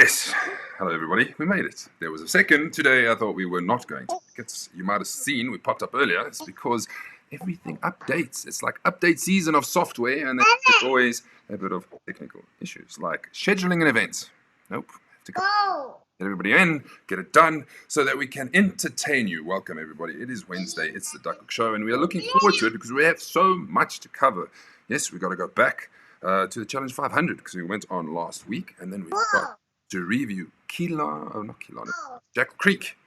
Yes. Hello, everybody. We made it. There was a second. Today, I thought we were not going to make it. You might have seen we popped up earlier. It's because everything updates. It's like update season of software, and there's always a bit of technical issues, like scheduling an event. Nope. Have to go. Get everybody in, get it done, so that we can entertain you. Welcome, everybody. It is Wednesday. It's the Duckhook Show, and we are looking forward to it because we have so much to cover. Yes, we've got to go back to the Challenge 500 because we went on last week, and then we've got to review Jackal Creek,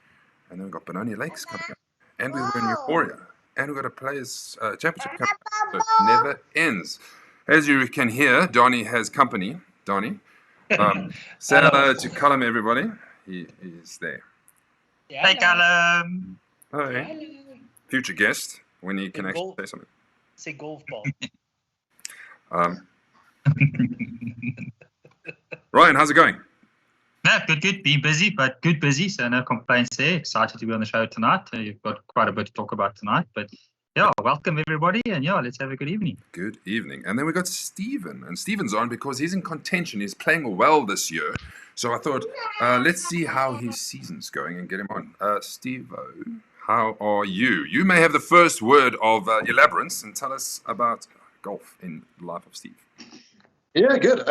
and then we've got Benoni Lakes coming up, and we were in Euphoria, and we've got a Players Championship coming up, so it never ends. As you can hear, Donnie has company. Donnie, say hello to Callum, everybody. He is there. Hey, Callum. Hello. Future guest, when he can actually say something. Say golf ball. Ryan, how's it going? Yeah, good. Being busy, but good busy, so no complaints there. Excited to be on the show tonight. You've got quite a bit to talk about tonight, but yeah, welcome everybody, and yeah, let's have a good evening. Good evening. And then we got Stephen, and Stephen's on because he's in contention. He's playing well this year, so I thought, let's see how his season's going and get him on. Steve-O, how are you? You may have the first word of elaborance and tell us about golf in the life of Steve. Yeah, good.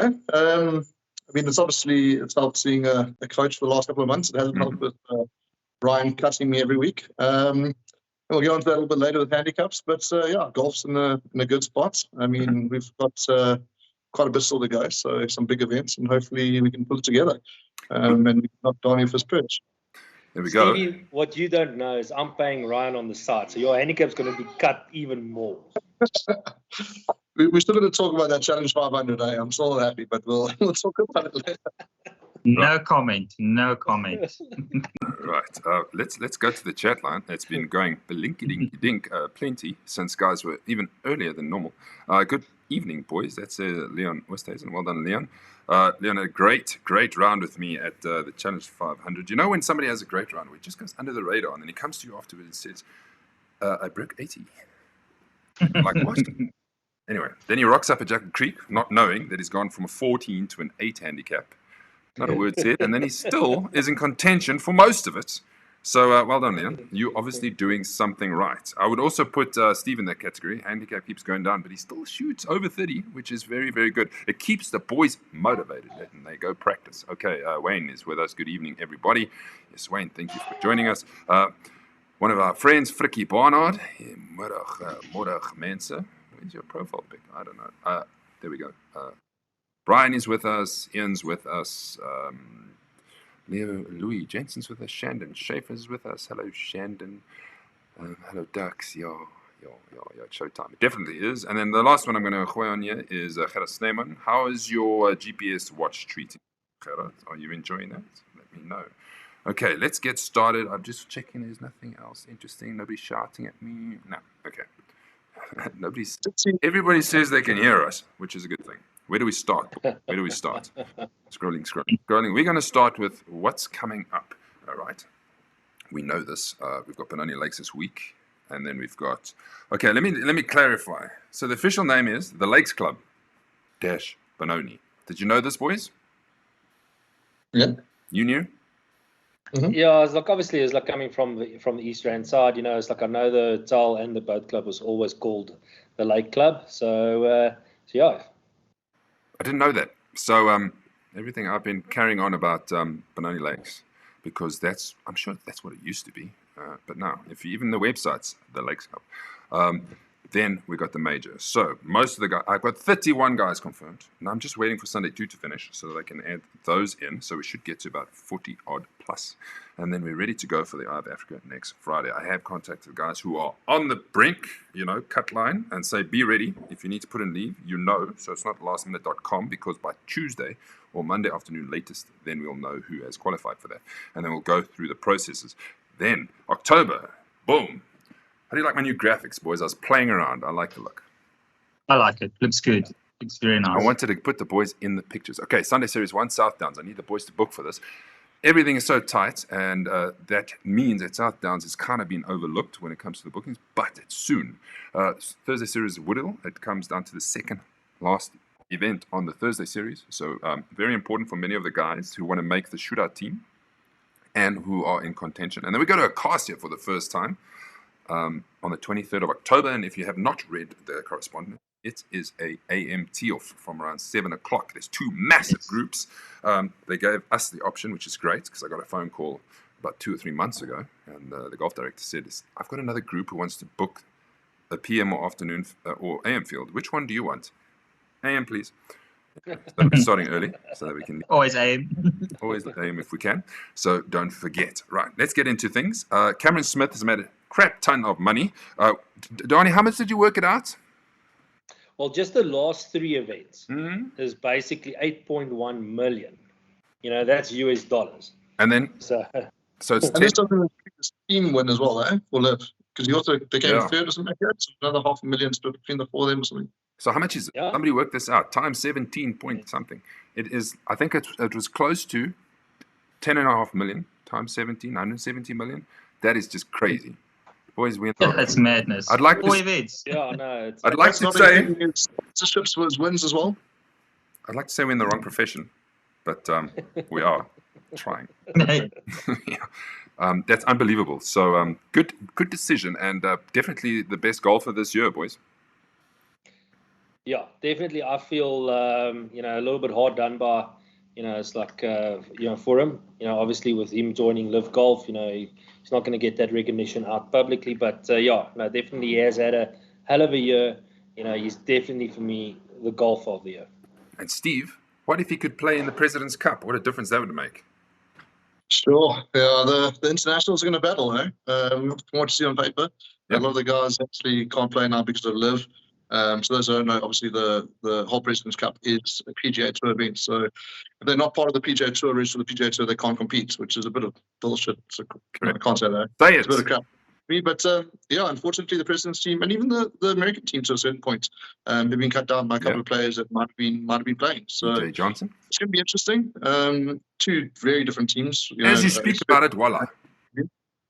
I mean, it's helped seeing a coach for the last couple of months. It hasn't helped with Ryan cutting me every week. We'll get on to that a little bit later with handicaps, but yeah, golf's in a good spot. I mean, we've got quite a bit still to go, so some big events, and hopefully we can pull it together and we can knock Donnie off his perch. There we go. Stevie, what you don't know is I'm paying Ryan on the side, so your handicap's going to be cut even more. We're still going to talk about that Challenge 500. I'm still happy, but we'll talk about it later. No comment. Right. Let's go to the chat line. It's been going blinky-dink plenty since guys were even earlier than normal. Good evening, boys. That's Leon Westhuizen. Well done, Leon. Leon had a great round with me at the Challenge 500. You know when somebody has a great round, it just goes under the radar, and then he comes to you afterwards and says, I broke 80. I'm like, what? Anyway, then he rocks up at Jackal Creek, not knowing that he's gone from a 14 to an 8 handicap. Not a word said. And then he still is in contention for most of it. So well done, Leon. You're obviously doing something right. I would also put Steve in that category. Handicap keeps going down, but he still shoots over 30, which is very, very good. It keeps the boys motivated, and they go practice. Okay, Wayne is with us. Good evening, everybody. Yes, Wayne, thank you for joining us. One of our friends, Frikkie Barnard. Mordag, Mensa. Where's your profile pic? I don't know. There we go. Brian is with us. Ian's with us. Louis Jensen's with us. Shandon Schaefer's with us. Hello, Shandon. Hello, Ducks. Yo, showtime. It definitely is. And then the last one I'm going to go on here is Gerard Sneeman. How is your GPS watch treating, Gerard? Are you enjoying that? Let me know. Okay, let's get started. I'm just checking there's nothing else interesting. Nobody's shouting at me. No, okay. Everybody says they can hear us, which is a good thing. Where do we start? Scrolling. We're going to start with what's coming up. All right. We know this. We've got Benoni Lakes this week, and then we've got. Okay, let me clarify. So the official name is the Lakes Club - Benoni. Did you know this, boys? Yeah. You knew? Mm-hmm. Yeah, it's like obviously it's like coming from the East Rand side. You know, it's like I know the Tal and the boat club was always called the Lake Club. So yeah. I didn't know that. So everything I've been carrying on about Benoni Lakes, because I'm sure that's what it used to be. But now, if you, even the website's the Lakes Club, then we got the major. So most of the guys, I've got 31 guys confirmed, and I'm just waiting for Sunday 2 to finish so that I can add those in. So we should get to about 40 odd plus, and then we're ready to go for the Eye of Africa next Friday. I have contacted guys who are on the brink, cut line, and say be ready if you need to put in leave. So it's not lastminute.com, because by Tuesday or Monday afternoon latest, then we'll know who has qualified for that, and then we'll go through the processes. Then October, boom. How do you like my new graphics, boys? I was playing around. I like the look. I like it. Looks good. Looks very nice. I wanted to put the boys in the pictures. Okay, Sunday Series 1, South Downs. I need the boys to book for this. Everything is so tight, and that means that South Downs has kind of been overlooked when it comes to the bookings, but it's soon. Thursday Series Woodhill, it comes down to the second last event on the Thursday series. So very important for many of the guys who want to make the shootout team and who are in contention. And then we go to a cast here for the first time on the 23rd of October. And if you have not read the correspondence, it is a AM tee-off from around 7 o'clock. There's two massive groups. They gave us the option, which is great, because I got a phone call about 2 or 3 months ago, and the golf director said, I've got another group who wants to book a PM or afternoon or AM field. Which one do you want? AM, please. So we're starting early so that we can always aim. Always aim if we can. So don't forget. Right, let's get into things. Cameron Smith has made a crap ton of money. Donnie, how much did you work it out? Well, just the last 3 events is basically 8.1 million. That's US dollars. And then so it's and this doesn't include the team win as well, for Liv, because they came third or something like that. So another $500,000 split between the 4 of them or something. So how much is it? Yeah. Somebody worked this out. Times 17 point something. It is. I think it was close to 10.5 million times 17, 170 million. That is just crazy. Boys, That's madness. I'd like 4 to. events. Yeah, no. I'd like to say sponsorships was wins as well. I'd like to say we're in the wrong profession, but we are trying. Yeah. That's unbelievable. So good decision, and definitely the best golfer this year, boys. Yeah, definitely. I feel a little bit hard done by. It's like for him. Obviously with him joining Live Golf, he's not going to get that recognition out publicly. But definitely he has had a hell of a year. He's definitely for me the golfer of the year. And Steve, what if he could play in the President's Cup? What a difference that would make. Sure. Yeah, the internationals are going to battle, from what you see on paper. Yep. A lot of the guys actually can't play now because of Live. So those who don't know, obviously the whole President's Cup is a PGA Tour event. So if they're not part of the PGA Tour, registered for the PGA Tour, they can't compete, which is a bit of bullshit. So I can't say that. It's a bit of crap. But unfortunately, the President's team and even the American team to a certain point have been cut down by a couple of players that might have been playing. So Jay Johnson. It's going to be interesting. 2 very different teams. As you speak about it, voila.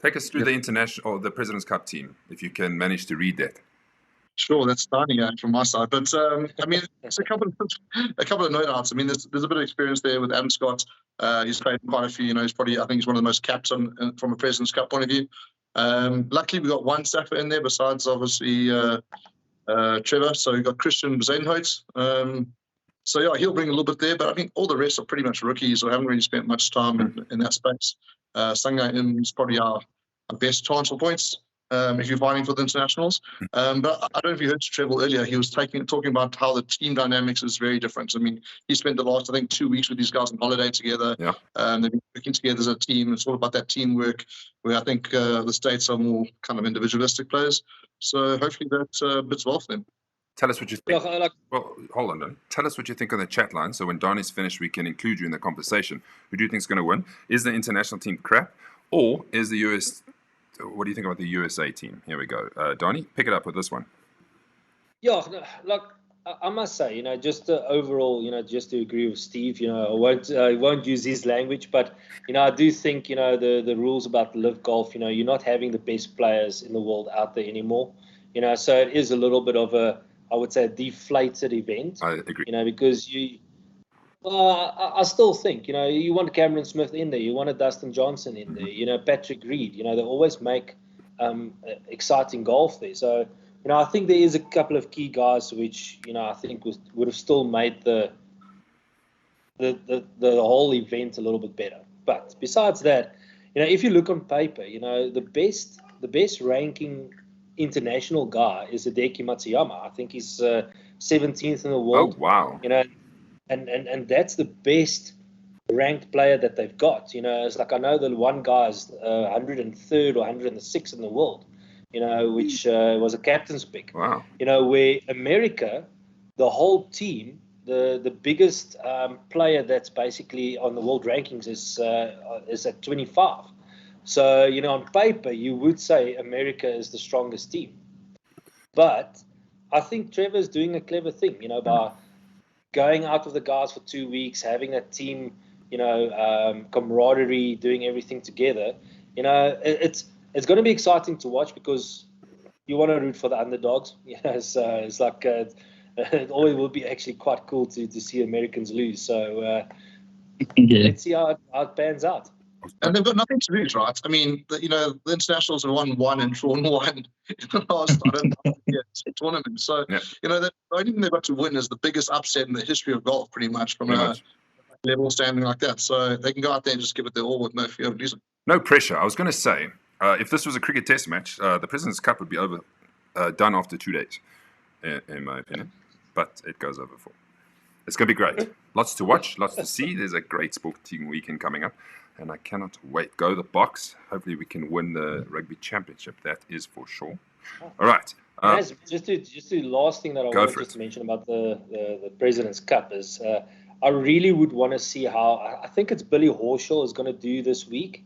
Take us through the international or the President's Cup team, if you can manage to read that. Sure, that's starting out from my side, but it's a couple of no doubts. There's a bit of experience there with Adam Scott. He's played quite a few. He's one of the most capped from a President's Cup point of view. Luckily, we got one Safa in there besides obviously Trevor. So we've got Christian Bezuidenhout. He'll bring a little bit there, but I think all the rest are pretty much rookies or haven't really spent much time in that space. Sangha Im is probably our best chance for points. If you're fighting for the internationals. But I don't know if you heard Trevor earlier. He was talking about how the team dynamics is very different. He spent the last, 2 weeks with these guys on holiday together. Yeah. They've been working together as a team. It's all about that teamwork where I think the States are more kind of individualistic players. So hopefully that bits well for them. Tell us what you think. Well, hold on, Donnie. Tell us what you think on the chat line. So when Donnie's finished, we can include you in the conversation. Who do you think is going to win? Is the international team crap? Or is the US... What do you think about the USA team? Here we go. Donnie, pick it up with this one. Yeah, I must say, just overall, just to agree with Steve, I won't use his language, but, I do think, the rules about Live Golf, you're not having the best players in the world out there anymore, so it is a little bit of I would say, a deflated event. I agree. Because I still think, you want Cameron Smith in there, you want a Dustin Johnson in there, Patrick Reed, they always make exciting golf there. So, I think there is a couple of key guys which, I think would have still made the whole event a little bit better. But besides that, if you look on paper, the best ranking international guy is Hideki Matsuyama. I think he's 17th in the world. Oh, wow. And that's the best ranked player that they've got. It's like I know the one guy is 103rd or 106th in the world, which was a captain's pick. Wow. Where America, the whole team, the biggest player that's basically on the world rankings is at 25. So, on paper, you would say America is the strongest team. But I think Trevor's doing a clever thing, by going out with the guys for 2 weeks, having a team, camaraderie, doing everything together. It's going to be exciting to watch because you want to root for the underdogs. So it's like it always will be actually quite cool to see Americans lose. So let's see how it pans out. And they've got nothing to lose, right? I mean, the internationals have won one and drawn one in the last, I don't know, tournament. So, the only thing they've got to win is the biggest upset in the history of golf, pretty much, from a level standing like that. So they can go out there and just give it their all with no fear of losing. No pressure. I was going to say, if this was a cricket test match, the President's Cup would be done after 2 days, in my opinion. But it goes over 4. It's going to be great. Lots to watch, lots to see. There's a great sporting weekend coming up, and I cannot wait. Go the Box. Hopefully we can win the Rugby Championship. That is for sure. All right. Just the last thing that I wanted to mention about the President's Cup is I really would want to see how I think it's Billy Horschel is going to do this week,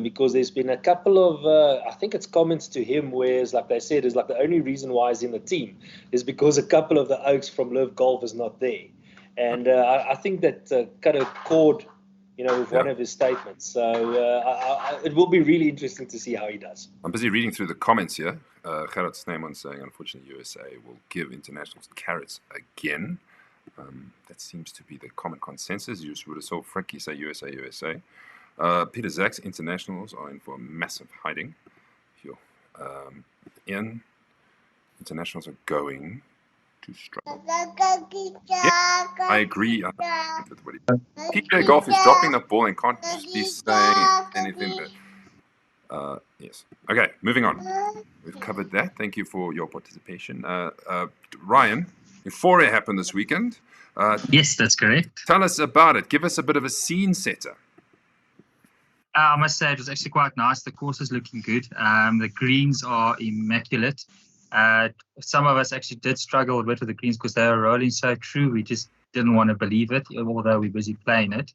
because there's been a couple of I think it's comments to him where, like they said, is like the only reason why he's in the team is because a couple of the Oaks from Live Golf is not there, and I think that kind of chord, with one of his statements. So it will be really interesting to see how he does. I'm busy reading through the comments here. Gerard Snyman saying, unfortunately, USA will give internationals carrots again. That seems to be the common consensus. You would have saw Frankie say USA, USA. Peter Zach's internationals are in for a massive hiding. Ian, internationals are going to struggle. Yeah, I agree. PJ Golf is dropping the ball and can't be saying anything. Yes. Okay, moving on. We've covered that. Thank you for your participation. Ryan, Euphoria happened this weekend. Yes, that's correct. Tell us about it. Give us a bit of a scene setter. I must say it was actually quite nice. The course is looking good. The greens are immaculate. Some of us actually did struggle a bit with the greens because they were rolling so true. We just didn't want to believe it, although we're busy playing it.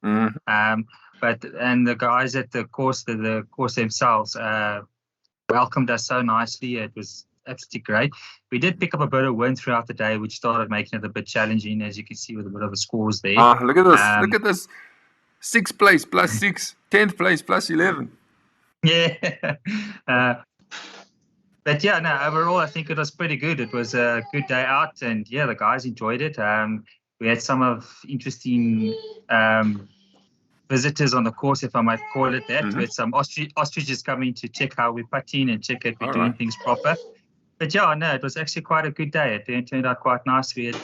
But the guys at the course themselves welcomed us so nicely. It was absolutely great. We did pick up a bit of wind throughout the day, which started making it a bit challenging, as you can see with a bit of the scores there. Look at this. Look at this. 6th place plus 6, 10th place plus 11. Yeah. But yeah, no, overall, I think it was pretty good. It was a good day out, and yeah, the guys enjoyed it. We had some of interesting visitors on the course, if I might call it that, with some ostriches coming to check how we're putting and check if we're doing things proper. But yeah, no, it was actually quite a good day. It turned out quite nice. We had a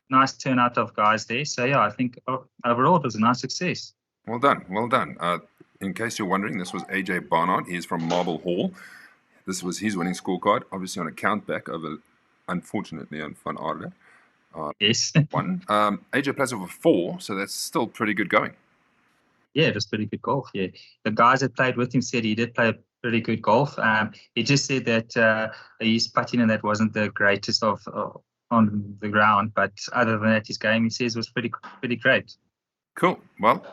nice turnout of guys there. So yeah, I think overall it was a nice success. Well done, well done. In case you're wondering, this was AJ Barnard. He's from Marble Hall. This was his winning scorecard, obviously on a countback over, unfortunately, on Van Aarde. Yes. 1. AJ plays over 4, so that's still pretty good going. Yeah, it was pretty good golf. Yeah, the guys that played with him said he did play pretty good golf. He just said that his putting and that wasn't the greatest on the ground, but other than that, his game, he says, was pretty great. Cool. Well,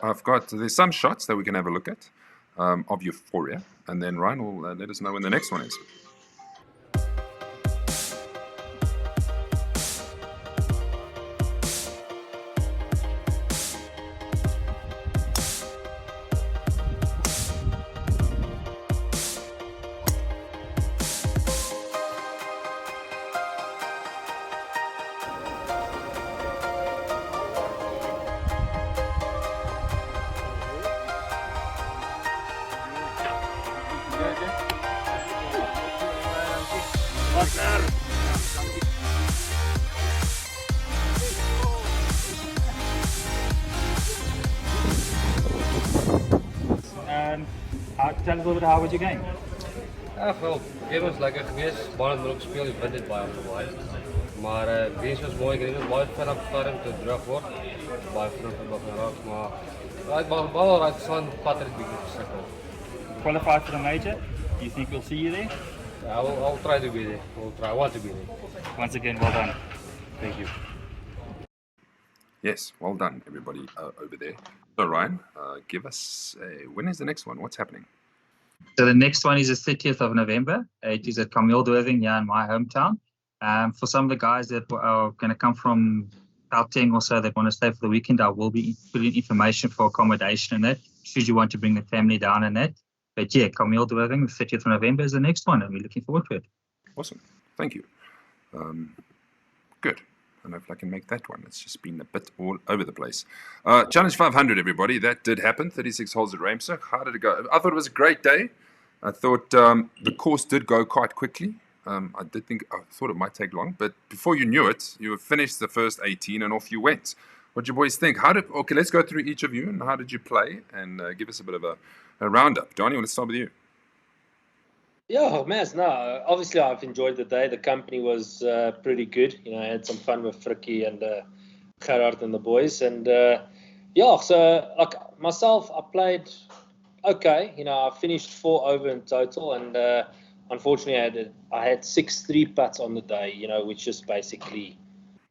there's some shots that we can have a look at of Euphoria, and then Ryan will let us know when the next one is. Tell us a little bit, how was your game? Wel, die game was lekker geweest. Baie het ook gespeel, die wind het baie gewaai. Maar greens was mooi, greens was baie ver op stadium te droog word. Baie vinnig op geraak, maar het was wel right son pad het bietjie gesukkel. Qualified for the major? Do you think we'll see you there? I'll try to be there. I want to be there. Once again, well done. Thank you. Yes, well done, everybody over there. So, Ryan, give us when is the next one? What's happening? So the next one is the 30th of November. It is at Camildwerving here in my hometown. For some of the guys that are going to come from Gauteng or so that want to stay for the weekend, I will be putting information for accommodation and that, should you want to bring the family down and that. But yeah, Camildwerving, the 30th of November is the next one, and we're looking forward to it. Awesome. Thank you. Good. I don't know if I can make that one. It's just been a bit all over the place. Challenge 500, everybody. That did happen. 36 holes at Ramsar. How did it go? I thought it was a great day. I thought the course did go quite quickly. I thought it might take long, but before you knew it, you finished the first 18 and off you went. What do you boys think? Okay, let's go through each of you and how did you play and give us a bit of a roundup. Donnie, let's start with you. Yeah, Maz, no, obviously I've enjoyed the day. The company was pretty good. You know, I had some fun with Frikkie and Gerard and the boys. And yeah, so like myself, I played okay. You know, I finished 4 over in total. And unfortunately, I had 6 3-putts on the day, you know, which just basically,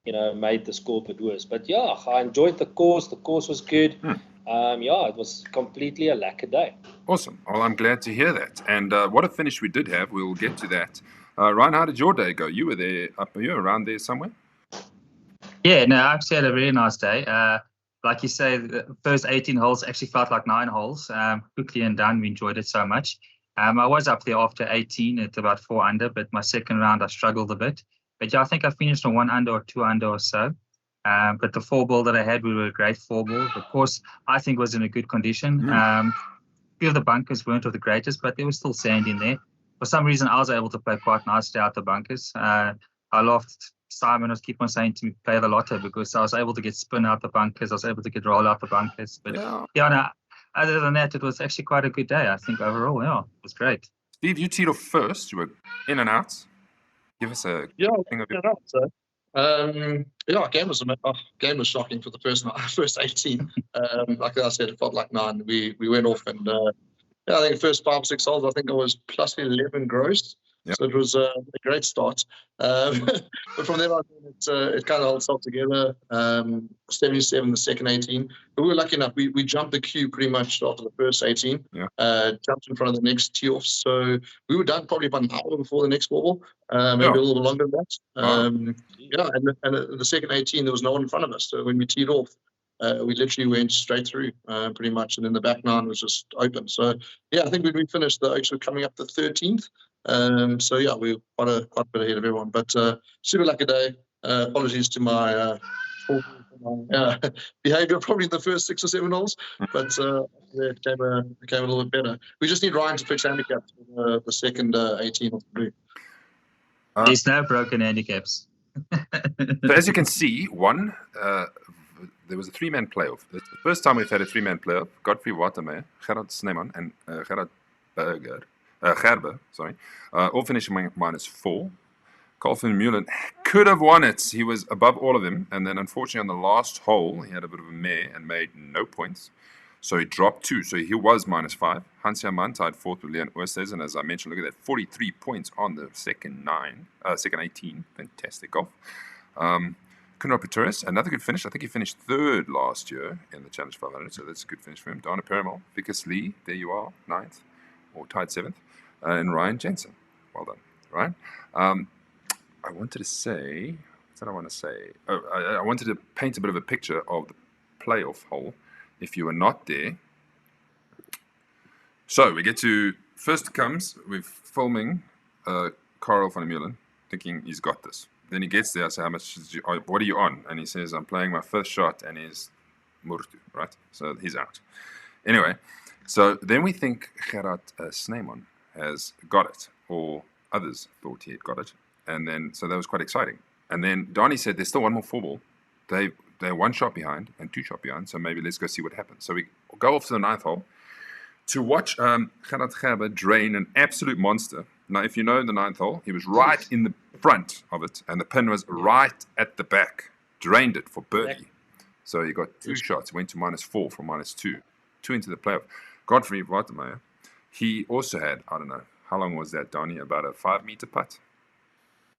you know, made the score a bit worse. But yeah, I enjoyed the course. The course was good. Yeah, it was completely a lacquer day. Awesome. Well, I'm glad to hear that. And what a finish we did have. We'll get to that. Ryan, how did your day go? You were there, you around there somewhere? Yeah, no, I actually had a really nice day. Like you say, the first 18 holes actually felt like 9 holes. Quickly and done. We enjoyed it so much. I was up there after 18 at about 4 under, but my second round I struggled a bit. But yeah, I think I finished on 1 under or 2 under or so. But the 4-ball that I had, we were a great 4-ball. The course, I think, was in a good condition. Few of the bunkers weren't of the greatest, but there was still sand in there. For some reason, I was able to play quite nicely out the bunkers. I laughed. Simon was keep on saying to me, play the lotto, because I was able to get spin out the bunkers. I was able to get roll out the bunkers. But yeah, no, other than that, it was actually quite a good day, I think, overall. Yeah, it was great. Steve, you teed off first. You were in and out. Give us a thing of your... game was shocking for the first 18. Like I said, it felt like 9. We went off and I think the first 5 or 6 holes, I think I was plus 11 gross. Yep. So it was a great start. But from there on, it kind of held itself together. 77 the second 18. But we were lucky enough. We jumped the queue pretty much after the first 18. Yeah. Jumped in front of the next tee off. So we were done probably about an hour before the next ball. Maybe a little longer than that. Yeah, and the second 18, there was no one in front of us. So when we teed off, we literally went straight through pretty much. And then the back 9 was just open. So, yeah, I think when we finished, the Oaks were coming up the 13th. So yeah, we were quite a bit ahead of everyone, but super lucky day. Apologies to my behaviour probably in the first 6 or 7 holes, but it came a little bit better. We just need Ryan to fix handicaps for the second 18 of the blue. There's no broken handicaps. So as you can see, there was a 3-man playoff. It's the first time we've had a 3-man playoff. Godfrey Watermeyer, Gerard Sneeman, and Gerard Gerber, all finishing -4. Carl van Meulen could have won it. He was above all of them. And then, unfortunately, on the last hole, he had a bit of a mare and made no points. So he dropped 2. So he was -5. Hans Herman tied 4th with Leon Oosthuizen. And as I mentioned, look at that, 43 points on the second 18. Fantastic golf. Kunal Pretorius, another good finish. I think he finished 3rd last year in the Challenge 500. So that's a good finish for him. Dana Perimal, Vickers Lee, there you are, 9th. Or tied 7th. And Ryan Jensen. Well done, Ryan. I wanted to say, what did I want to say? I wanted to paint a bit of a picture of the playoff hole if you were not there. So we get to, first comes, we're filming Carl van Meulen, thinking he's got this. Then he gets there, I say, what are you on? And he says, I'm playing my first shot, and he's Murtu, right? So he's out. Anyway, so then we think Gerard Sneeman has got it, or others thought he had got it. And then, so that was quite exciting. And then Donnie said, there's still one more 4-ball. They're 1 shot behind and 2 shot behind, so maybe let's go see what happens. So we go off to the 9th hole to watch Gerard Gerber drain an absolute monster. Now, if you know the 9th hole, he was right in the front of it, and the pin was right at the back. Drained it for birdie. So he got 2 shots, went to -4 from -2. 2 into the playoff. Godfrey Watermeyer, he also had, I don't know, how long was that, Donnie? About a 5-meter putt?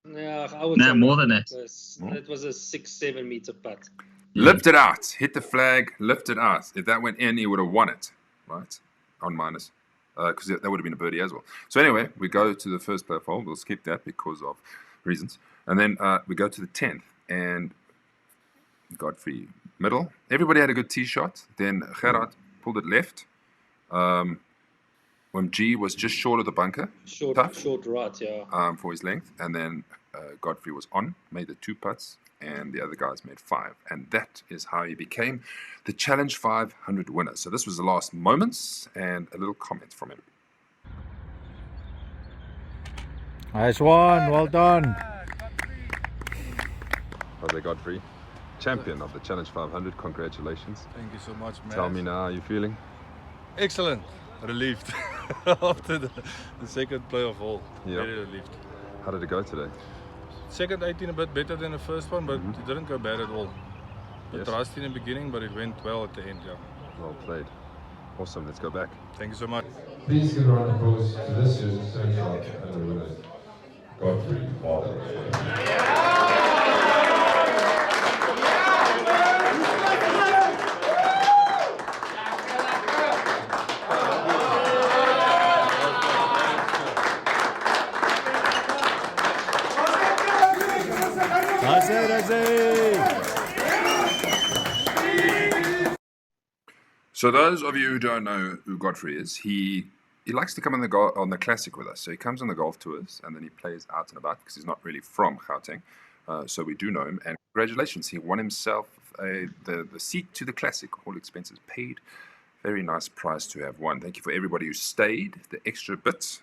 Yeah, I would say more than that. It was a 6-7 meter putt. Lift it out. Hit the flag, lift it out. If that went in, he would have won it, right? On minus. Because that would have been a birdie as well. So anyway, we go to the first playoff hole. We'll skip that because of reasons. And then we go to the 10th. And Godfrey middle. Everybody had a good tee shot. Then Gerard pulled it left. When G was just short of the bunker. Short right, yeah. For his length. And then Godfrey was on, made the 2 putts. and the other guys made 5. And that is how he became the Challenge 500 winner. So this was the last moments and a little comment from him. Nice one, well done. Jose Godfrey, champion of the Challenge 500. Congratulations. Thank you so much, man. Tell me now, how you feeling? Excellent. Relieved after the second play of all. Yeah. Very relieved. How did it go today? Second 18 a bit better than the first one, but it didn't go bad at all. A bit Yes. rusty in the beginning, but it went well at the end. Yeah. Well played. Awesome, let's go back. Thank you so much. Please give a round of applause to this year's Challenge 500 winner, Godfrey Father. So those of you who don't know who Godfrey is, he likes to come on the classic with us. So he comes on the golf tours and then he plays out and about because he's not really from Gauteng. So we do know him. And congratulations, he won himself the seat to the classic, all expenses paid. Very nice prize to have won. Thank you for everybody who stayed, the extra bit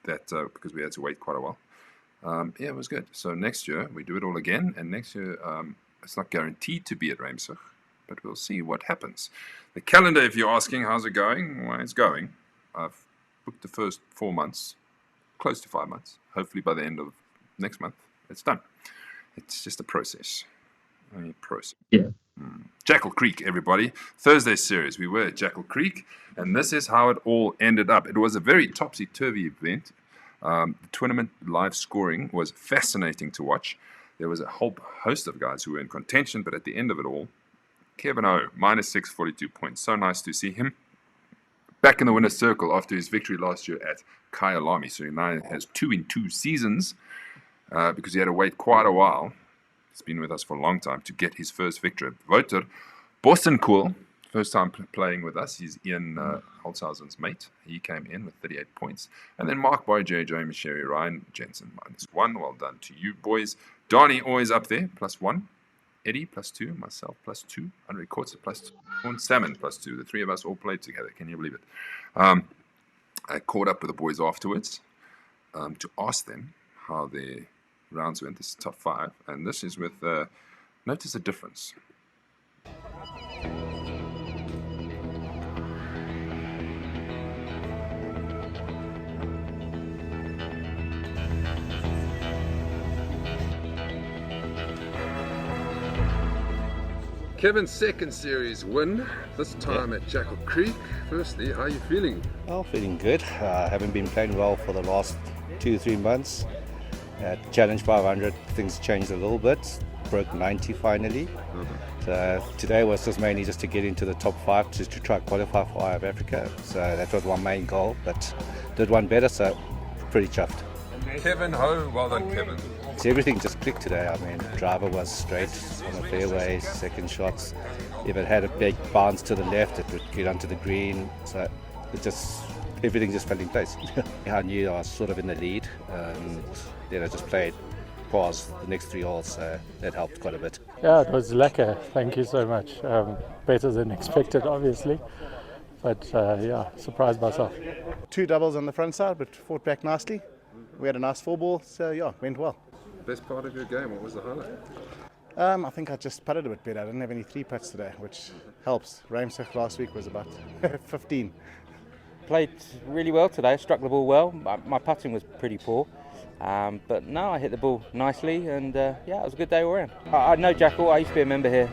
that because we had to wait quite a while. Yeah, it was good. So next year we do it all again, and next year it's not guaranteed to be at Ramsig, but we'll see what happens. The calendar, if you're asking, how's it going? Well, it's going. I've booked the first 4 months, close to 5 months. Hopefully by the end of next month, it's done. It's just a process. A process. Yeah. Jackal Creek, everybody. Thursday series. We were at Jackal Creek, and this is how it all ended up. It was a very topsy-turvy event. The tournament live scoring was fascinating to watch. There was a whole host of guys who were in contention, but at the end of it all, Kevin O, minus 642 points. So nice to see him back in the winner's circle after his victory last year at Kyalami. So he now has 2 in 2 seasons because he had to wait quite a while. He's been with us for a long time to get his first victory. Wouter Bossenkool, first time playing with us. He's Ian Holzhausen's mate. He came in with 38 points. And then Mark Boy, JJ, Michelle, Ryan Jensen, minus 1. Well done to you, boys. Donnie always up there, plus 1. Eddie, plus 2. Myself, plus 2. Andre Kortzer, plus 2. And Salmon, plus 2. The 3 of us all played together. Can you believe it? I caught up with the boys afterwards to ask them how their rounds went. This is top 5. And this is with, notice the difference. Kevin's second series win, this time at Jackal Creek. Firstly, how are you feeling? Well, feeling good. Haven't been playing well for the last 2-3 months. At Challenge 500, things changed a little bit. Broke 90 finally. So today was just mainly just to get into the top 5 to try qualify for IF Africa. So that was one main goal, but did one better, so pretty chuffed. Kevin Ho, well done, Kevin. So everything just clicked today. I mean, driver was straight on the fairway, second shots. If it had a big bounce to the left, it would get onto the green. So it just, everything just fell in place. I knew I was sort of in the lead, and then I just played pause the next 3 holes, so that helped quite a bit. Yeah, it was lekker. Thank you so much. Better than expected, obviously. But yeah, surprised myself. 2 doubles on the front side, but fought back nicely. We had a nice 4-ball, so yeah, went well. Best part of your game, what was the highlight? I think I just putted a bit better. I didn't have any 3 putts today, which helps. Ramsig last week was about 15. Played really well today, struck the ball well. My putting was pretty poor. But no, I hit the ball nicely, and yeah, it was a good day all around. I know Jackal. I used to be a member here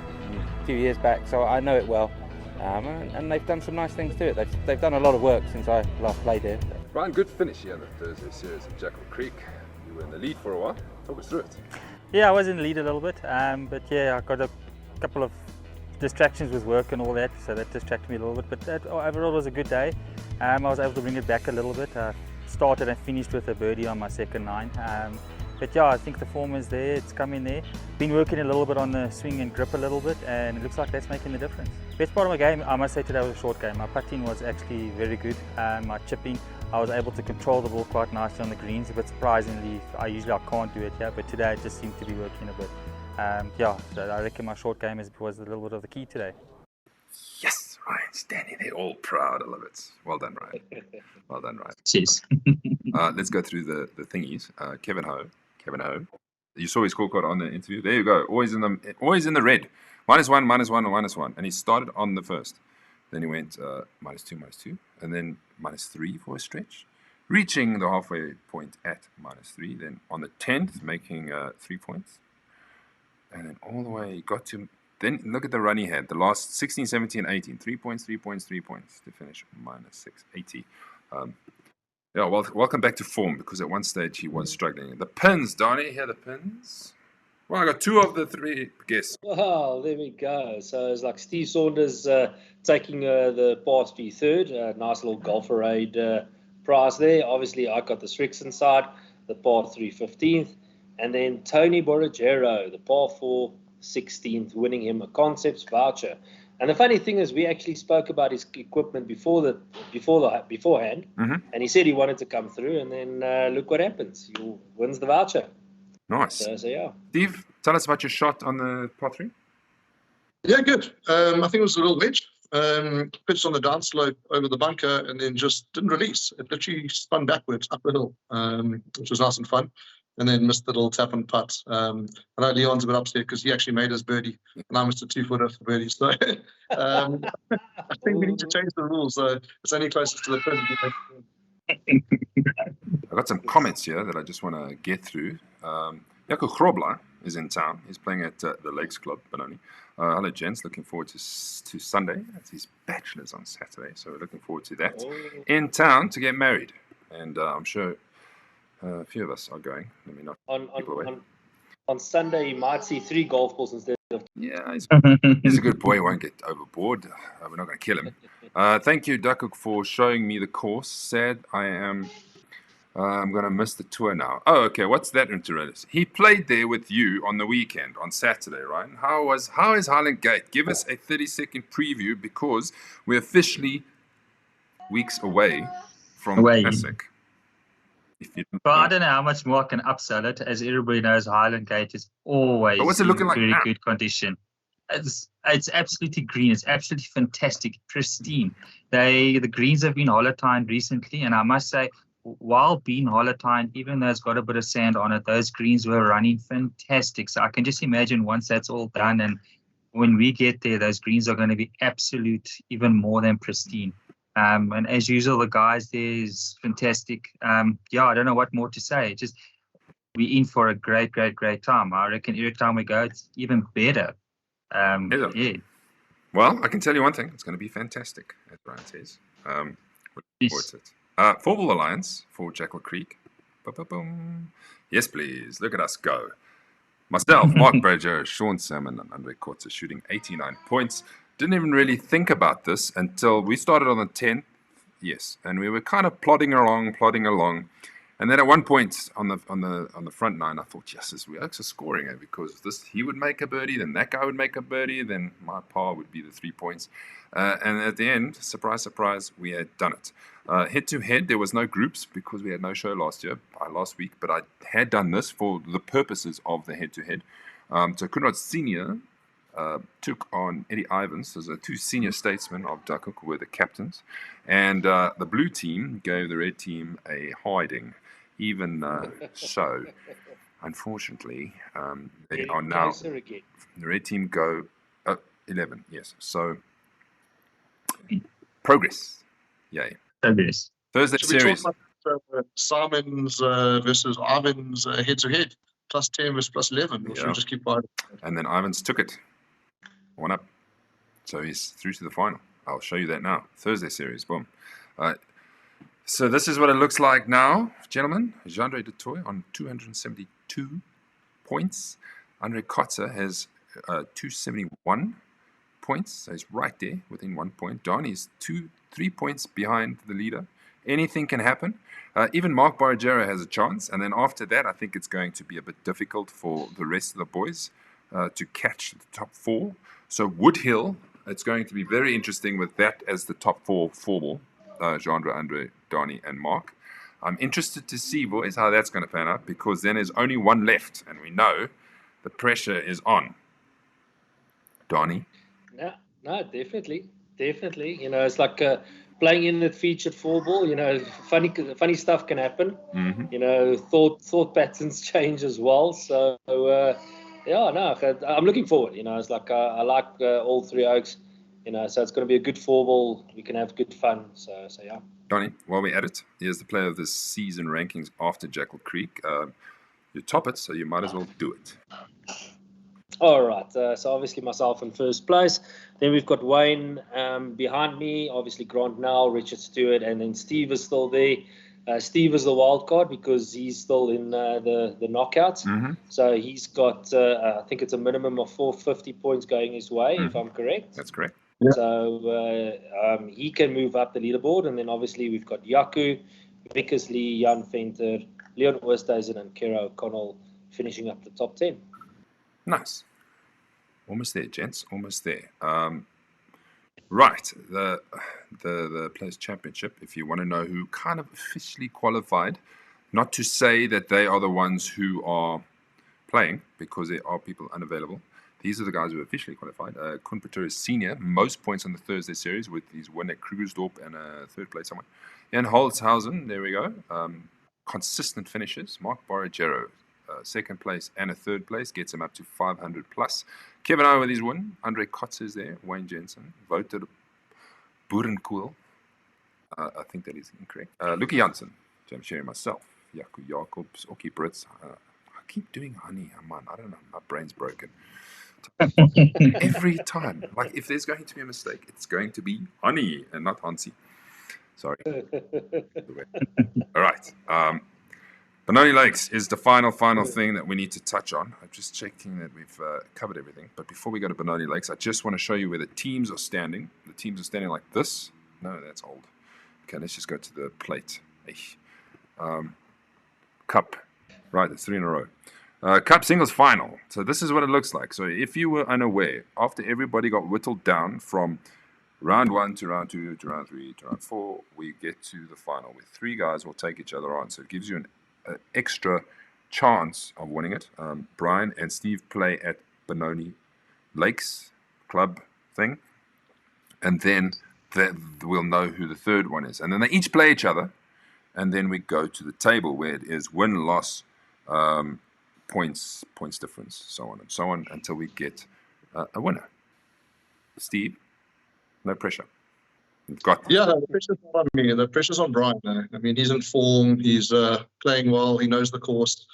a few years back, so I know it well. And they've done some nice things to it. They've done a lot of work since I last played here. Ryan, good finish here in the Thursday series at Jackal Creek. You were in the lead for a while. Talk us through it. Yeah, I was in the lead a little bit, but yeah, I got a couple of distractions with work and all that, so that distracted me a little bit. But overall, it was a good day. I was able to bring it back a little bit. Started and finished with a birdie on my second 9. But yeah, I think the form is there, it's coming there. Been working a little bit on the swing and grip a little bit, and it looks like that's making the difference. Best part of my game, I must say today was a short game. My putting was actually very good. My chipping, I was able to control the ball quite nicely on the greens, but surprisingly, I usually can't do it here, but today it just seemed to be working a bit. Yeah, so I reckon my short game was a little bit of the key today. Yes, Ryan, standing there all proud. I love it. Well done, Ryan. Well done, Ryan. Cheers. Let's go through the thingies. Kevin Ho. You saw his scorecard on the interview. There you go. Always in the red. -1, -1, -1. And he started on the first. Then he went -2, -2. And then -3 for a stretch. Reaching the halfway point at -3. Then on the 10th, making 3 points. And then all the way he got to... Then look at the run he had. The last 16, 17, 18. 3 points, 3 points, 3 points to finish -6, 80. Yeah, well, welcome back to form, because at one stage he was struggling. The pins, Donnie, here are the pins. Well, I got 2 of the 3 guests. Well, there we go. So it's like Steve Saunders taking the par 3 third. Nice little golfer aid prize there. Obviously, I got the Strixon side, the par 3 15th. And then Tony Borragero, the par 4 16th, winning him a Concepts voucher. And the funny thing is, we actually spoke about his equipment beforehand, and he said he wanted to come through, and then look what happens. He wins the voucher. Nice. So yeah. Steve, tell us about your shot on the par 3. Yeah, good. I think it was a little wedge. Pitched on the downslope over the bunker and then just didn't release. It literally spun backwards up the hill, which was nice and fun. And then missed the little tap and putt. I know Leon's a bit upset because he actually made his birdie, and I missed a 2-footer for birdie. So I think we need to change the rules. So it's only closest to the pin. I've got some comments here that I just want to get through. Jackal Grobler is in town. He's playing at the Lakes Club, Benoni. Hello, gents. Looking forward to Sunday. It's his bachelor's on Saturday, so we're looking forward to that. In town to get married. And I'm sure a few of us are going. Let me not keep away. On Sunday, you might see 3 golf balls instead of... Yeah, he's a good boy. He won't get overboard. We're not going to kill him. Thank you, Duckhook, for showing me the course. Sad I am... I'm going to miss the tour now. Oh, okay. What's that interest? He played there with you on the weekend, on Saturday, right? How is Highland Gate? Give us a 30-second preview, because we're officially weeks away from Classic. Well, I don't know how much more I can upsell it. As everybody knows, Highland Gate is always what's it looking like very now? Good condition. It's absolutely green. It's absolutely fantastic, pristine. The greens have been holotined recently, and I must say, while being holotined, even though it's got a bit of sand on it, those greens were running fantastic. So I can just imagine once that's all done, and when we get there, those greens are going to be absolute, even more than pristine. And as usual, the guys there is fantastic. Yeah, I don't know what more to say. Just we're in for a great, great, great time. I reckon every time we go, it's even better. Yeah. Well, I can tell you one thing. It's going to be fantastic, as Brian says. What's it? Four-Ball Alliance for Jackal Creek. Ba-ba-boom. Yes, please. Look at us go. Myself, Mark Brager, Sean Salmon, and Andre Kotze shooting 89 points. Didn't even really think about this until we started on the 10th. Yes, and we were kind of plodding along. And then at one point on the front nine, I thought, yes, we're actually scoring it, because he would make a birdie, then that guy would make a birdie, then my par would be the 3 points. And at the end, surprise, surprise, we had done it. Head-to-head, there was no groups because we had no show last week, but I had done this for the purposes of the head-to-head. So Kunrad Senior took on Eddie Ivans. Those are 2 senior statesmen of Duckhook who were the captains. And the blue team gave the red team a hiding. Even so, unfortunately, they are now... The red team go 11, yes. So, progress. Yay. Progress. Thursday Should we series. talk about Simons versus Ivans head-to-head? Plus 10 versus plus 11. Or should we just keep quiet? And then Ivans took it. 1 up. So he's through to the final. I'll show you that now. Thursday series. Boom. So this is what it looks like now, gentlemen. Jean-Andre Dutoy on 272 points. Andre Kotze has 271 points. So he's right there within 1 point. Donnie's 3 points behind the leader. Anything can happen. Even Mark Borragero has a chance. And then after that, I think it's going to be a bit difficult for the rest of the boys to catch the top 4. So Woodhill, it's going to be very interesting with that as the top 4 four-ball. Jean-Andre, Andre, Donnie, and Mark. I'm interested to see, boys, how that's going to pan out, because then there's only one left. And we know The pressure is on. Donnie? No, definitely. You know, it's like playing in the featured four ball. You know, funny stuff can happen. Mm-hmm. You know, thought patterns change as well. So yeah, no, I'm looking forward. You know, it's like I like all three Oaks. You know, so it's going to be a good four ball. We can have good fun. So yeah. Donnie, while we're at it, here's the player of the season rankings after Jackal Creek. You top it, so you might as well do it. All right. So obviously myself in first place. Then we've got Wayne behind me. Obviously Grant Nell, Richard Stewart, and then Steve is still there. Steve is the wild card because he's still in the knockouts. Mm-hmm. So he's got, I think it's a minimum of 450 points going his way, if I'm correct. That's correct. Yeah. So he can move up the leaderboard. And then obviously we've got Yaku, Vickers Lee, Jan Venter, Leon Oosthuizen, and Kira O'Connell finishing up the top 10. Nice. Almost there, gents. Almost there. Right. The Players' Championship, if you want to know who kind of officially qualified, not to say that they are the ones who are playing, because there are people unavailable. These are the guys who are officially qualified. Koen Pretorius Senior, most points on the Thursday series with his win at Krugersdorp and a third place somewhere. Jan Holzhausen, there we go. Consistent finishes. Mark Borragero, second place and a third place, gets him up to 500 plus. Kevin O with his win. Andre Kotz is there. Wayne Jensen. Wouter Boerenkoel. I think that is incorrect. Lucky Janssen. I'm sharing myself. Jaco Jacobs. Okie Brits. I keep doing honey. Man, I don't know. My brain's broken. Every time. Like, if there's going to be a mistake, it's going to be honey and not Hansi. Sorry. All right. Benoni Lakes is the final thing that we need to touch on. I'm just checking that we've covered everything. But before we go to Benoni Lakes, I just want to show you where the teams are standing. The teams are standing like this. No, that's old. Okay, let's just go to the plate. Cup. Right, that's 3 in a row. Cup singles final. So this is what it looks like. So if you were unaware, after everybody got whittled down from round 1 to round 2 to round 3 to round 4, we get to the final where 3 guys will take each other on. So it gives you an extra chance of winning it. Brian and Steve play at Benoni Lakes club thing, and then we'll know who the third one is, and then they each play each other, and then we go to the table where it is win, loss, points difference, so on and so on, until we get a winner. Steve, no pressure. You've got them. Yeah, the pressure's not on me. The pressure's on Brian. I mean, he's in form. He's playing well. He knows the course.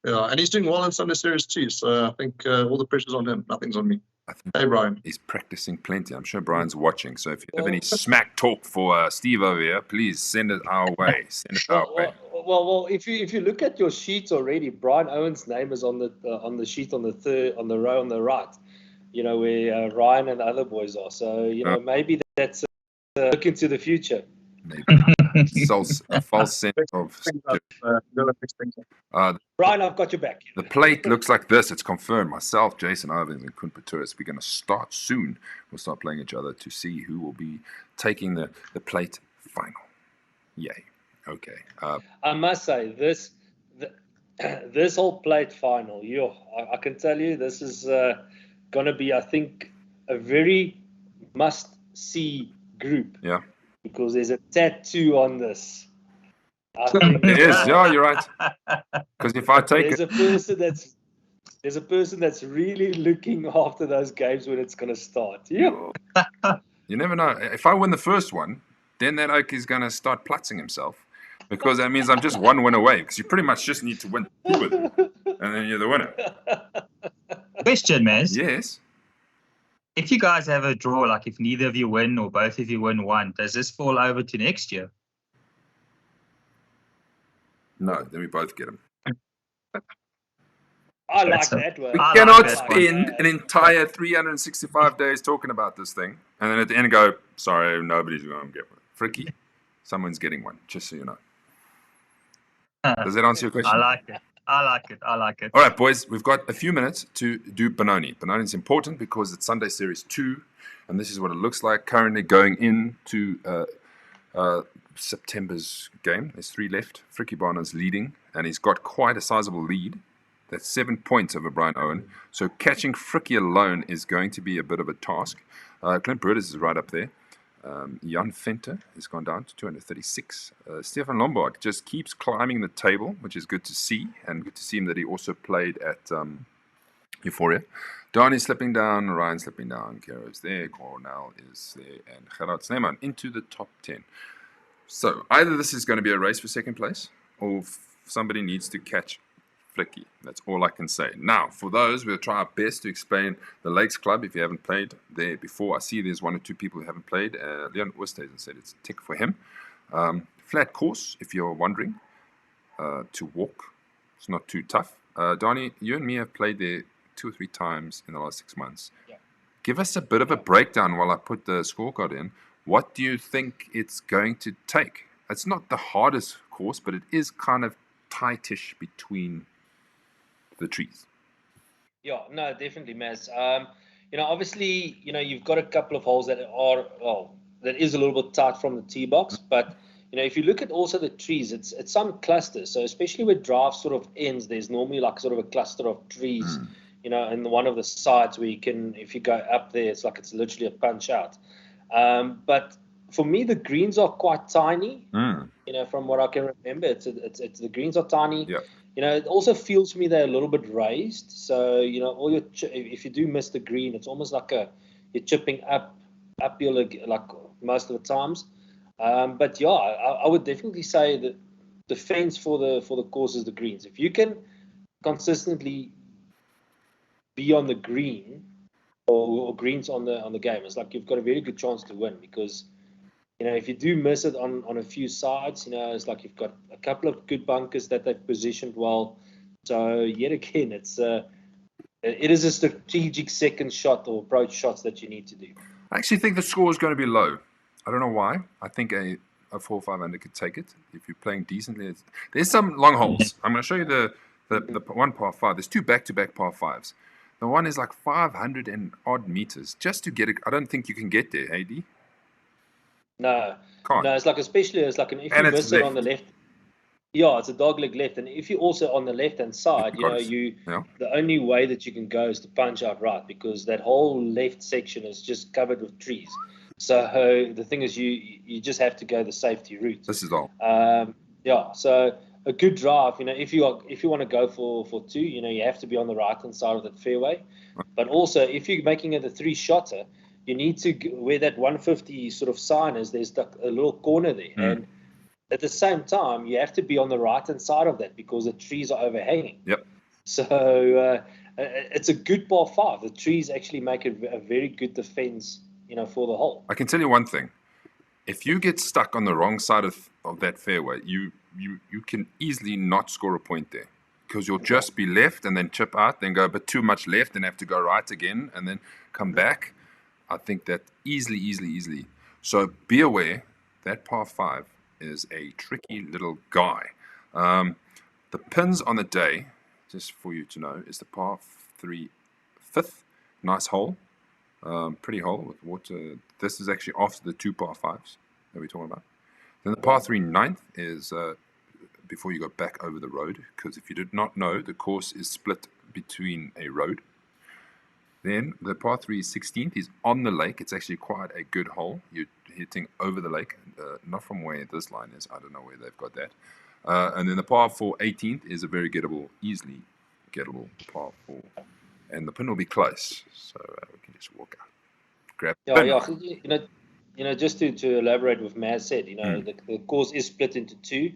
Yeah, and he's doing well in Sunday series too. So I think all the pressure's on him. Nothing's on me. Hey, Brian. He's practicing plenty. I'm sure Brian's watching. So if you have any smack talk for Steve over here, please send it our way. Send it our way. Well, if you look at your sheets already, Brian Owen's name is on the sheet on the row on the right. You know where Ryan and the other boys are. So you know maybe that's look into the future. Maybe a false sense of. Brian, I've got your back. The plate looks like this. It's confirmed. Myself, Jason Irving, and Koen Pretorius. We're going to start soon. We'll start playing each other to see who will be taking the plate final. Yay. Okay. I must say this whole plate final. I can tell you this is going to be, I think, a very must-see group. Yeah. Because there's a tattoo on this. It is. Yeah, you're right. Because if I take there's a person that's really looking after those games when it's going to start. Yeah. You never know. If I win the first one, then that oak is going to start platzing himself, because that means I'm just one win away. Because you pretty much just need to win 2 of them, and then you're the winner. Question, Maz. Yes. If you guys have a draw, like if neither of you win or both of you win one, does this fall over to next year? No, then we both get them. I like that one. We cannot spend an entire 365 days talking about this thing, and then at the end go, sorry, nobody's going to get one. Fricky, someone's getting one, just so you know. Does that answer your question? I like it. All right, boys, we've got a few minutes to do Benoni. Benoni is important because it's Sunday Series 2, and this is what it looks like currently going into September's game. There's 3 left. Fricky Barner's leading, and he's got quite a sizable lead. That's 7 points over Brian Owen. So catching Frickie alone is going to be a bit of a task. Clint Brutus is right up there. Jan Venter has gone down to 236. Stefan Lombard just keeps climbing the table, which is good to see, and good to see him that he also played at Euphoria. Donnie slipping down, Ryan slipping down, Kero's there, Cornell is there, and Gerard Sneeman into the top 10. So either this is going to be a race for second place, or somebody needs to catch Frickie. That's all I can say. Now, for those, we'll try our best to explain the Lakes Club. If you haven't played there before, I see there's 1 or 2 people who haven't played. Leon Oosthuizen said it's a tick for him. Flat course, if you're wondering, to walk. It's not too tough. Donnie, you and me have played there 2 or 3 times in the last 6 months. Yeah. Give us a bit of a breakdown while I put the scorecard in. What do you think it's going to take? It's not the hardest course, but it is kind of tightish between the trees. Yeah, no, definitely, Maz. Obviously, you've got a couple of holes that that is a little bit tight from the tee box, but if you look at also the trees, it's some clusters. So especially where drive sort of ends, there's normally like sort of a cluster of trees, in one of the sides where you can, if you go up there, it's like it's literally a punch out. But for me, the greens are quite tiny. From what I can remember, it's the greens are tiny. Yeah. It also feels to me they're a little bit raised. So, all your if you do miss the green, it's almost like you're chipping uphill like most of the times. But yeah, I would definitely say that the fence for the course is the greens. If you can consistently be on the green or greens on the game, it's like you've got a very good chance to win, because if you do miss it on a few sides, it's like you've got a couple of good bunkers that they've positioned well. So yet again, it is a strategic second shot or approach shots that you need to do. I actually think the score is going to be low. I don't know why. I think a 4-5 under could take it if you're playing decently. There's some long holes. I'm going to show you the one par 5. There's 2 back-to-back par 5s. The one is like 500 and odd meters just to get it. I don't think you can get there, AD. No, Can't. no, it's like if you miss it on the left, yeah, it's a dogleg left, and if you're also on the left-hand side, the only way that you can go is to punch out right, because that whole left section is just covered with trees. So the thing is, you just have to go the safety route. This is all. Yeah, so a good drive, if you want to go for 2, you have to be on the right-hand side of that fairway. But also, if you're making it a 3-shotter, you need to, where that 150 sort of sign is, there's a little corner there. And at the same time, you have to be on the right-hand side of that because the trees are overhanging. Yep. So it's a good par 5. The trees actually make it a very good defense, for the hole. I can tell you one thing. If you get stuck on the wrong side of that fairway, you can easily not score a point there, because you'll just be left and then chip out, then go a bit too much left and have to go right again and then come back. I think that easily. So be aware that par 5 is a tricky little guy. The pins on the day, just for you to know, is the par 3 5th. Nice hole. Pretty hole with water. This is actually after the 2 par 5s that we're talking about. Then the par 3 9th is before you go back over the road, because if you did not know, the course is split between a road. Then the par 3 16th is on the lake. It's actually quite a good hole. You're hitting over the lake, not from where this line is. I don't know where they've got that. And then the par 4 18th is a very easily gettable par 4. And the pin will be close, so we can just walk out. Grab the pin. Just to elaborate what Maz said, the course is split into 2.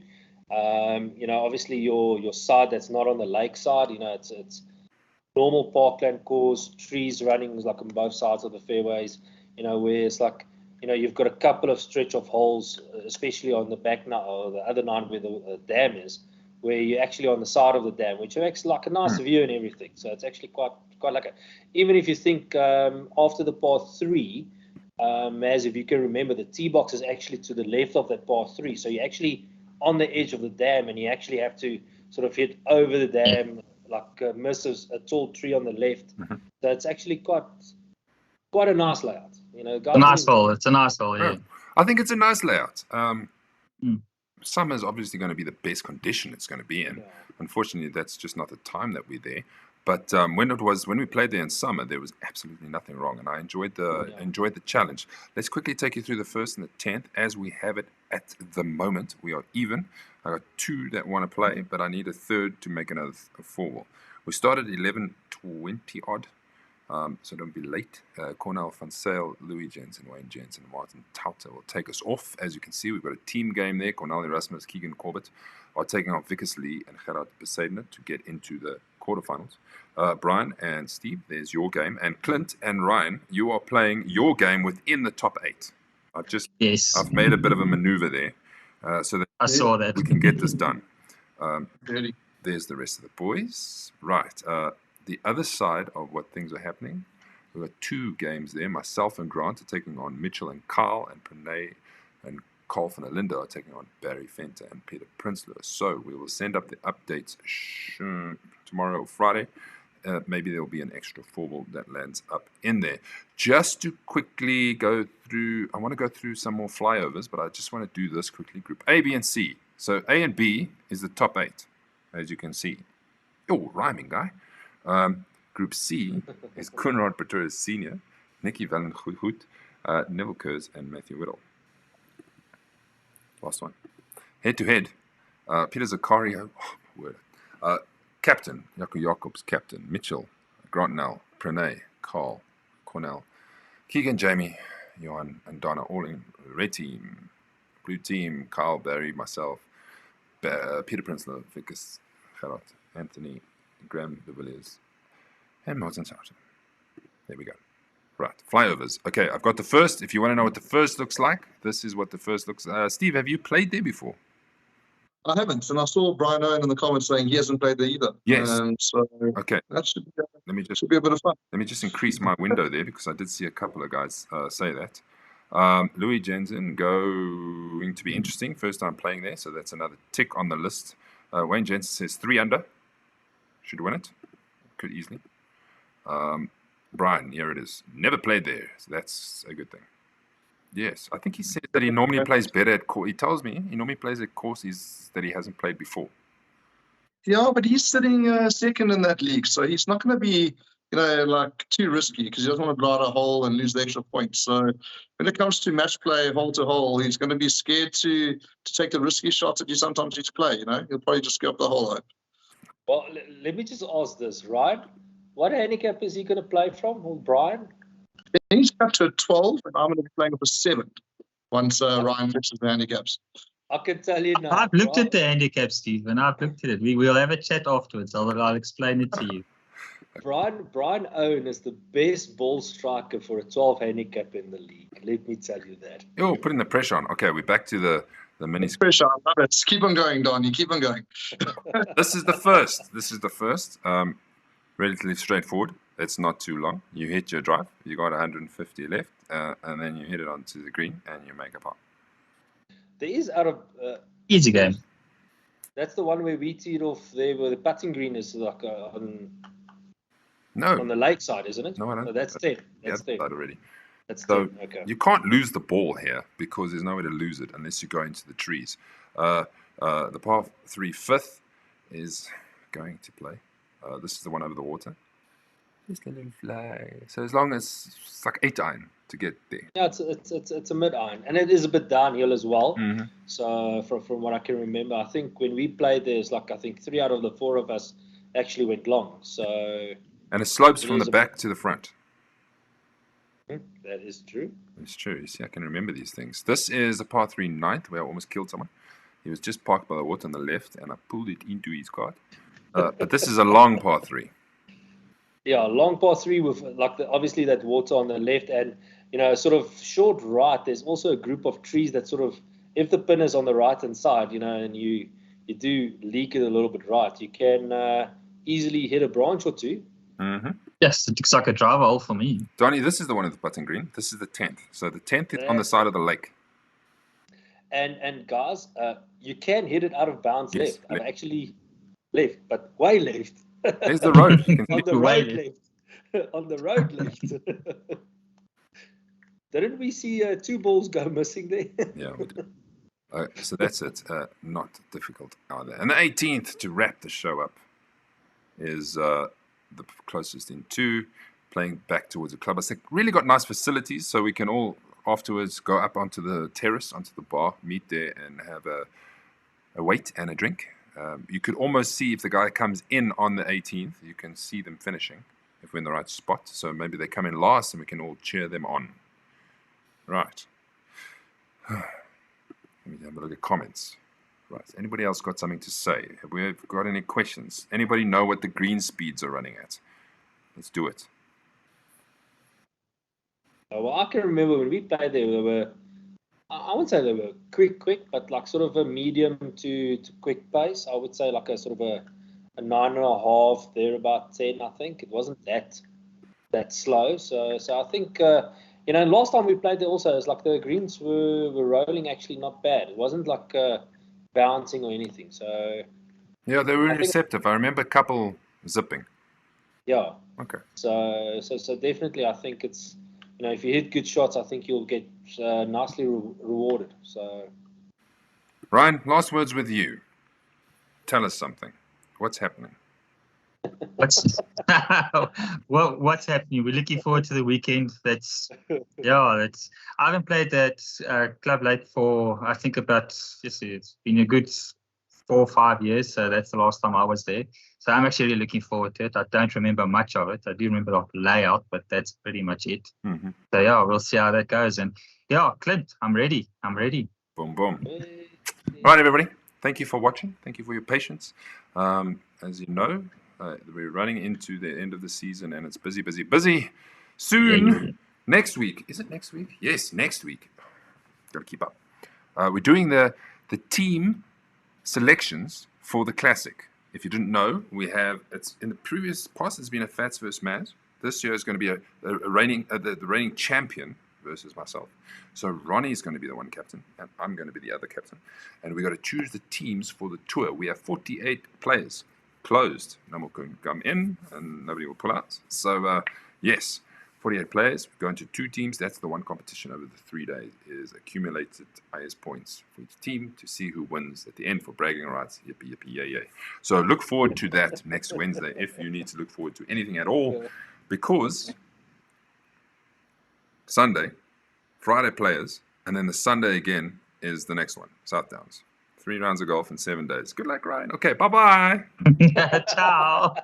Obviously your side that's not on the lake side, it's normal parkland course, trees running like on both sides of the fairways, where it's like, you've got a couple of stretch of holes, especially on the back now or the other 9 where the dam is, where you're actually on the side of the dam, which makes like a nice view and everything. So it's actually quite like a, even if you think after the par 3, as if you can remember, the tee box is actually to the left of that par 3. So you're actually on the edge of the dam, and you actually have to sort of hit over the dam, like miss a tall tree on the left. So it's actually quite a nice layout. It's a nice hole. It's a nice hole, yeah. I think it's a nice layout. summer is obviously going to be the best condition it's going to be in. Yeah. Unfortunately, that's just not the time that we're there. But when we played there in summer, there was absolutely nothing wrong, and I enjoyed the challenge. Let's quickly take you through the 1st and the 10th as we have it at the moment. We are even. I got 2 that want to play, but I need a 3rd to make another 4. We started at 11:20 odd, so don't be late. Cornel van Sale, Louis Jensen, Wayne Jensen, Martin Tauter will take us off. As you can see, we've got a team game there. Cornel Erasmus, Keegan Corbett are taking on Vickers Lee and Gerard Besaidner to get into the quarterfinals. Brian and Steve, there's your game. And Clint and Ryan, you are playing your game within the top 8. I've made a bit of a maneuver there so that I saw that. we can get this done. Really? There's the rest of the boys. Right. The other side of what things are happening, we've got 2 games there. Myself and Grant are taking on Mitchell and Carl, and Pranay and Carl van der Linde are taking on Barry Fenter and Peter Prinsloo. So we will send up the updates tomorrow or Friday. Maybe there'll be an extra 4-ball that lands up in there. Just to quickly go through, I want to go through some more flyovers, but I just want to do this quickly. Group A, B, and C. So A and B is the top 8, as you can see. Oh, rhyming guy. Group C is Koenraad Pretorius Sr., Nicky Vallengoed, Neville Kurz, and Matthew Whittle. Last one. Head-to-head, Peter Zakaria, Captain, Jaco Jacobs, Captain, Mitchell, Grant Nell, Pranay, Carl, Cornell, Keegan, Jamie, Johan, and Donna, all in red team. Blue team, Carl, Barry, myself, Peter Prinsloo, Vickers, Gerard, Anthony, Graham de Villiers, and Martin Sauter. There we go. Right, flyovers. Okay, I've got the first. If you want to know what the first looks like, this is what the first looks like. Steve, have you played there before? I haven't, and I saw Brian Owen in the comments saying he hasn't played there either. Yes. So okay. That should should be a bit of fun. Let me just increase my window there because I did see a couple of guys say that. Louis Jensen going to be interesting. First time playing there, so that's another tick on the list. Wayne Jensen says 3 under. Should win it. Could easily. Brian, here it is. Never played there, so that's a good thing. Yes, I think he said that he normally plays better at course. He tells me he normally plays at courses that he hasn't played before. Yeah, but he's sitting second in that league, so he's not going to be, like too risky because he doesn't want to blow out a hole and lose the extra points. So when it comes to match play, hole to hole, he's going to be scared to take the risky shots that you sometimes need to play. He'll probably just go up the hole. Well, let me just ask this, right? What handicap is he going to play from, Brian? He's up to a 12, and I'm going to be playing with a 7 once Ryan fixes the handicaps. I can tell you now. I've looked at the handicap, Steve, and I've looked at it. We'll have a chat afterwards. I'll explain it to you. Brian Owen is the best ball striker for a 12 handicap in the league. Let me tell you that. Oh, putting the pressure on. Okay, we're back to the mini. Pressure. I love it. Keep on going, Donnie. Keep on going. This is the first. Relatively straightforward. It's not too long. You hit your drive. You got 150 left, and then you hit it onto the green, and you make a par. There is out of easy game. That's the one where we teed off there, where the putting green is like on the lake side, isn't it? No, I don't. No, that's 10. That's 10 already. That's so 10. Okay. You can't lose the ball here because there's nowhere to lose it unless you go into the trees. The par 3 fifth is going to play. This is the one over the water. Just a little fly. So as long as it's like 8 iron to get there. Yeah, it's a mid iron, and it is a bit downhill as well. Mm-hmm. So from what I can remember, I think when we played there's like 3 out of the 4 of us actually went long. So and it slopes from the back to the front. That is true. It's true. You see, I can remember these things. This is a par 3 ninth where I almost killed someone. He was just parked by the water on the left, and I pulled it into his cart. But this is a long par 3. Yeah, long par 3 with obviously that water on the left, and sort of short right. There's also a group of trees that sort of, if the pin is on the right hand side, and you do leak it a little bit right, you can easily hit a branch or two. Mm-hmm. Yes, it looks like a driver hole for me. Donnie, this is the one at the putting green. This is the 10th. So the 10th is on the side of the lake. And guys, you can hit it out of bounds Yes, left. Actually left, but way left. There's the road. On the road left. On the road left. Didn't we see 2 balls go missing there? Yeah, we did. So that's it. Not difficult either. And the 18th, to wrap the show up, is the closest in two, playing back towards the club. I think really got nice facilities, so we can all afterwards go up onto the terrace, onto the bar, meet there and have a wait and a drink. You could almost see if the guy comes in on the 18th, you can see them finishing if we're in the right spot. So maybe they come in last and we can all cheer them on. Right. Let me have a look at comments. Right. Anybody else got something to say? Have we got any questions? Anybody know what the green speeds are running at? Let's do it. Well, I can remember when we played there, they were, I wouldn't say they were quick, but like sort of a medium to quick pace. I would say like a sort of a 9.5, there about 10, I think. It wasn't that slow. So I think, last time we played there also, it's like the greens were rolling actually not bad. It wasn't like bouncing or anything. So yeah, they were receptive. I remember a couple zipping. Yeah. Okay. So definitely, I think it's, if you hit good shots, I think you'll get nicely rewarded. So, Ryan, last words with you. Tell us something. What's happening? What's happening? We're looking forward to the weekend. I haven't played that Club Lake for, I think, it's been a good 4 or 5 years. So that's the last time I was there. So I'm actually really looking forward to it. I don't remember much of it. I do remember the layout, but that's pretty much it. Mm-hmm. So yeah, we'll see how that goes. And yeah, Clint, I'm ready. Boom, boom. All right, everybody. Thank you for watching. Thank you for your patience. As you know, we're running into the end of the season and it's busy. Soon, next week. Is it next week? Yes, next week. Got to keep up. We're doing the team selections for the Classic. If you didn't know, it's in the previous past, it's been a Fats versus Maz. This year is going to be the reigning champion versus myself. So Ronnie is going to be the one captain, and I'm going to be the other captain. And we got to choose the teams for the tour. We have 48 players closed. No more can come in, and nobody will pull out. So yes, 48 players. We go into 2 teams. That's the one competition over the 3 days is accumulated IS points for each team to see who wins at the end for bragging rights. Yippee, yippee, yay, yay. So look forward to that next Wednesday if you need to look forward to anything at all, because Sunday, Friday players, and then the Sunday again is the next one, South Downs. 3 rounds of golf in 7 days. Good luck, Ryan. Okay, bye-bye. Ciao.